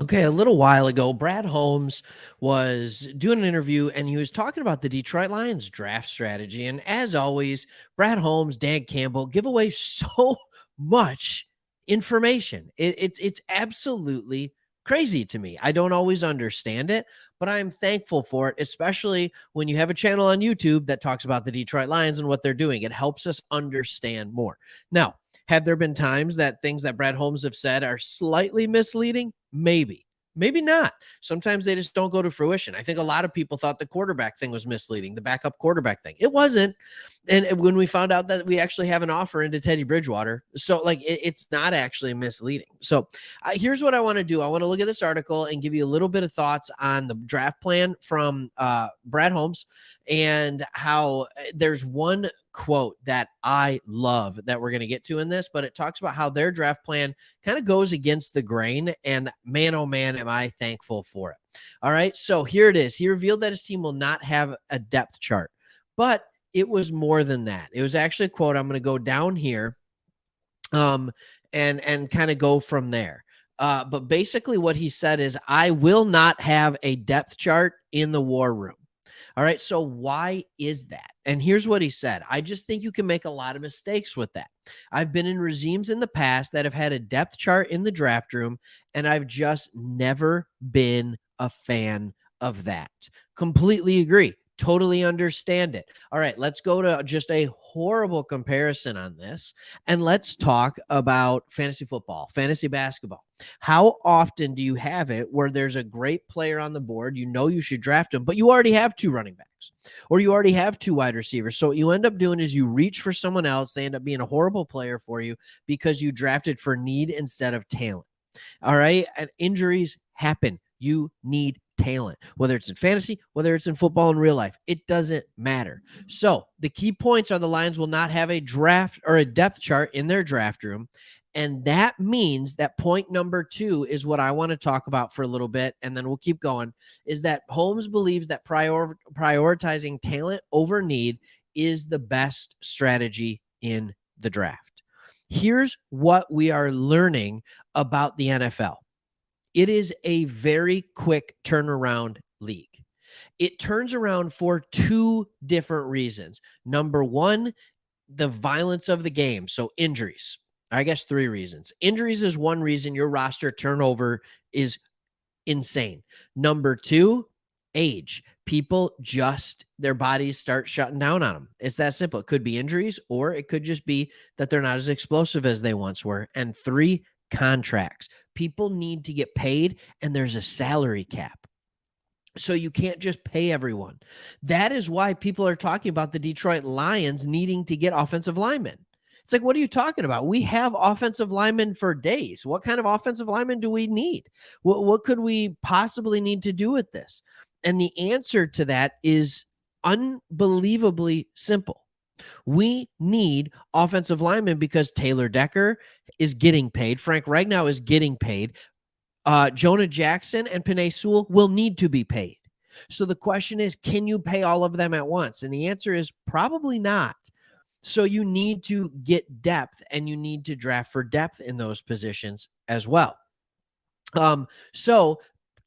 Okay, a little while ago, Brad Holmes was doing an interview and he was talking about the Detroit Lions draft strategy. And as always, Brad Holmes, Dan Campbell give away so much information. It's absolutely crazy to me. I don't always understand it, but I'm thankful for it, especially when you have a channel on YouTube that talks about the Detroit Lions and what they're doing. It helps us understand more. Now, have there been times that things that Brad Holmes have said are slightly misleading? Maybe. Maybe not. Sometimes they just don't go to fruition. I think a lot of people thought the quarterback thing was misleading, the backup quarterback thing. It wasn't. And when we found out that we actually have an offer into Teddy Bridgewater, so like it's not actually misleading. So here's what I want to do. I want to look at this article and give you a little bit of thoughts on the draft plan from Brad Holmes and how there's one quote that I love that we're going to get to in this, but it talks about how their draft plan kind of goes against the grain. And man, oh man, am I thankful for it. All right. So here it is. He revealed that his team will not have a depth chart, but it was more than that. It was actually a quote. I'm going to go down here and kind of go from there. But basically what he said is, I will not have a depth chart in the war room. All right. So why is that? And here's what he said. I just think you can make a lot of mistakes with that. I've been in regimes in the past that have had a depth chart in the draft room, and I've just never been a fan of that. Completely agree. Totally understand it. All right, let's go to just a horrible comparison on this, and let's talk about fantasy football, fantasy basketball. How often do you have it where there's a great player on the board, you know you should draft him, but you already have two running backs or you already have two wide receivers? So what you end up doing is you reach for someone else. They end up being a horrible player for you because you drafted for need instead of talent. All right. And injuries happen. You need talent, whether it's in fantasy, whether it's in football in real life. It doesn't matter. So the key points are the Lions will not have a draft or a depth chart in their draft room. And that means that point number 2 is what I want to talk about for a little bit, and then we'll keep going, is that Holmes believes that prioritizing talent over need is the best strategy in the draft. Here's what we are learning about the NFL. It is a very quick turnaround league. It turns around for two different reasons. Number one, the violence of the game. So injuries. I guess 3 reasons. Injuries is one reason your roster turnover is insane. Number 2, age. People just, their bodies start shutting down on them. It's that simple. It could be injuries, or it could just be that they're not as explosive as they once were. And 3, contracts. People need to get paid, and there's a salary cap. So you can't just pay everyone. That is why people are talking about the Detroit Lions needing to get offensive linemen. It's like, what are you talking about? We have offensive linemen for days. What kind of offensive linemen do we need? What could we possibly need to do with this? And the answer to that is unbelievably simple. We need offensive linemen because Taylor Decker is getting paid. Frank Ragnow is getting paid. Jonah Jackson and Penei Sewell will need to be paid. So the question is, can you pay all of them at once? And the answer is probably not. So you need to get depth, and you need to draft for depth in those positions as well. So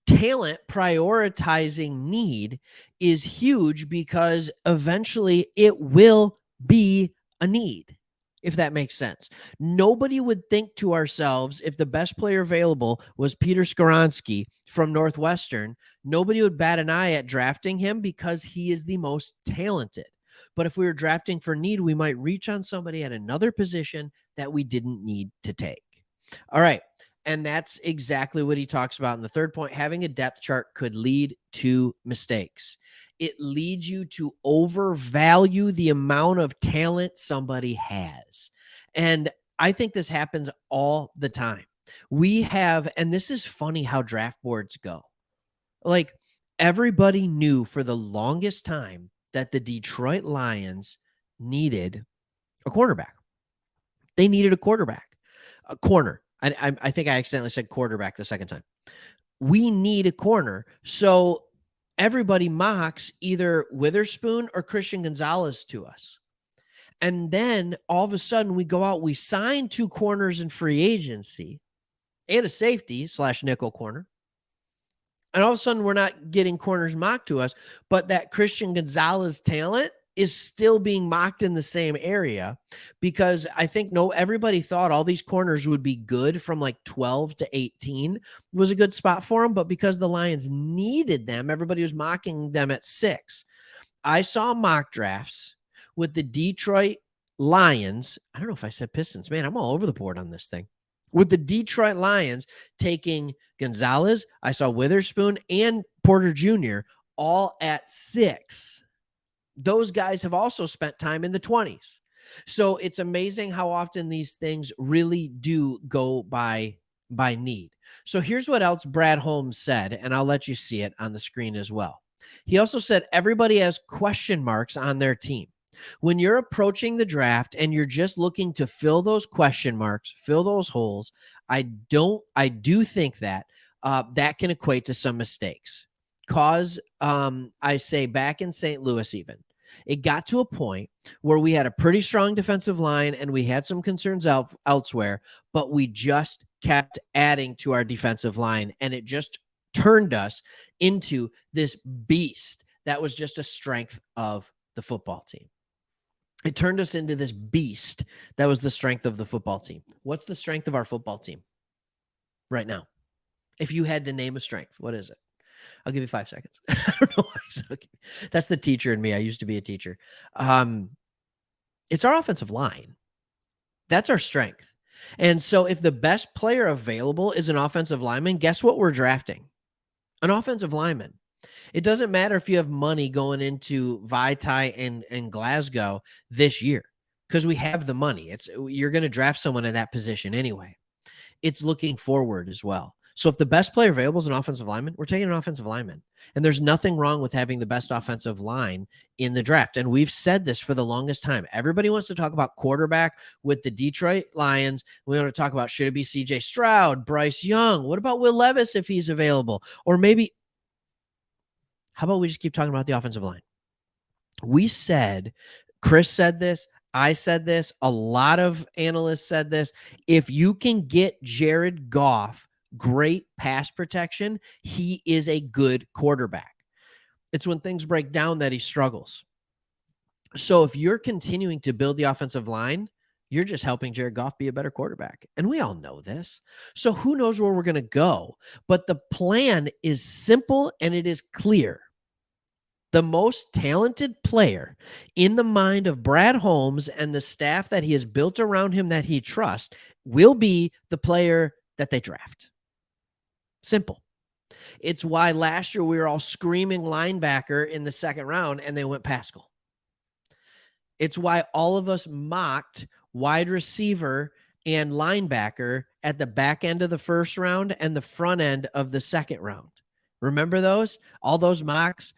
talent prioritizing need is huge because eventually it will be a need, if that makes sense. Nobody would think to ourselves, if the best player available was Peter Skoronski from Northwestern, nobody would bat an eye at drafting him because he is the most talented. But if we were drafting for need, we might reach on somebody at another position that we didn't need to take. All right. And that's exactly what he talks about in the third point. Having a depth chart could lead to mistakes. It leads you to overvalue the amount of talent somebody has. And I think this happens all the time. We have, and this is funny how draft boards go. Like, everybody knew for the longest time that the Detroit Lions needed a quarterback. They needed a quarterback, a corner. I think I accidentally said quarterback the second time. We need a corner. So everybody mocks either Witherspoon or Christian Gonzalez to us. And then all of a sudden we go out, we sign 2 corners in free agency. and a safety / nickel corner. And all of a sudden, we're not getting corners mocked to us, but that Christian Gonzalez talent is still being mocked in the same area, because I think everybody thought all these corners would be good from like 12 to 18 was a good spot for them. But because the Lions needed them, everybody was mocking them at 6. I saw mock drafts with the Detroit Lions. I don't know if I said Pistons. Man, I'm all over the board on this thing. With the Detroit Lions taking Gonzalez, I saw Witherspoon and Porter Jr. all at 6. Those guys have also spent time in the 20s. So it's amazing how often these things really do go by need. So here's what else Brad Holmes said, and I'll let you see it on the screen as well. He also said everybody has question marks on their team. When you're approaching the draft and you're just looking to fill those question marks, fill those holes, I do think that that can equate to some mistakes. Cause I say back in St. Louis, even it got to a point where we had a pretty strong defensive line and we had some concerns elsewhere, but we just kept adding to our defensive line, and it just turned us into this beast that was just a strength of the football team. It turned us into this beast that was the strength of the football team. What's the strength of our football team right now? If you had to name a strength, what is it? I'll give you 5 seconds. I don't know why. That's the teacher in me. I used to be a teacher. It's our offensive line. That's our strength. And so if the best player available is an offensive lineman, guess what we're drafting? An offensive lineman. It doesn't matter if you have money going into Vitae and Glasgow this year, because we have the money. You're going to draft someone in that position anyway. It's looking forward as well. So if the best player available is an offensive lineman, we're taking an offensive lineman. And there's nothing wrong with having the best offensive line in the draft. And we've said this for the longest time. Everybody wants to talk about quarterback with the Detroit Lions. We want to talk about, should it be CJ Stroud, Bryce Young? What about Will Levis if he's available? Or maybe, how about we just keep talking about the offensive line? We said, Chris said this, I said this, a lot of analysts said this. If you can get Jared Goff great pass protection, he is a good quarterback. It's when things break down that he struggles. So if you're continuing to build the offensive line, you're just helping Jared Goff be a better quarterback. And we all know this. So who knows where we're going to go? But the plan is simple and it is clear. The most talented player in the mind of Brad Holmes and the staff that he has built around him that he trusts will be the player that they draft. Simple. It's why last year we were all screaming linebacker in the second round and they went Pascal. It's why all of us mocked wide receiver and linebacker at the back end of the first round and the front end of the second round. Remember those? All those mocks,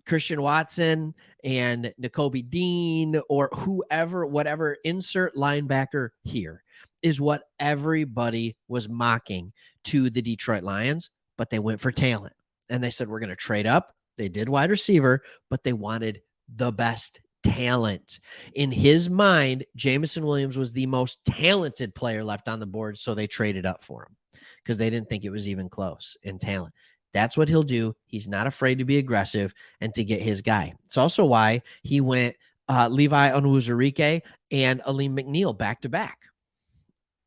Christian Watson and Nakobe Dean or whoever, whatever, insert linebacker here is what everybody was mocking to the Detroit Lions, but they went for talent. And they said, we're going to trade up. They did wide receiver, but they wanted the best talent. In his mind, Jameson Williams was the most talented player left on the board, so they traded up for him because they didn't think it was even close in talent. That's what he'll do. He's not afraid to be aggressive and to get his guy. It's also why he went Levi Onwuzurike and Aleem McNeil back-to-back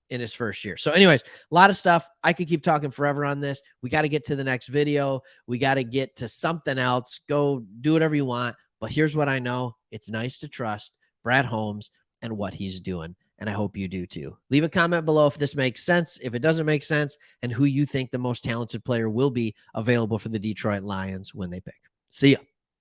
in his first year. So anyways, a lot of stuff. I could keep talking forever on this. We got to get to the next video. We got to get to something else. Go do whatever you want. But here's what I know. It's nice to trust Brad Holmes and what he's doing. And I hope you do too. Leave a comment below if this makes sense, if it doesn't make sense, and who you think the most talented player will be available for the Detroit Lions when they pick. See ya.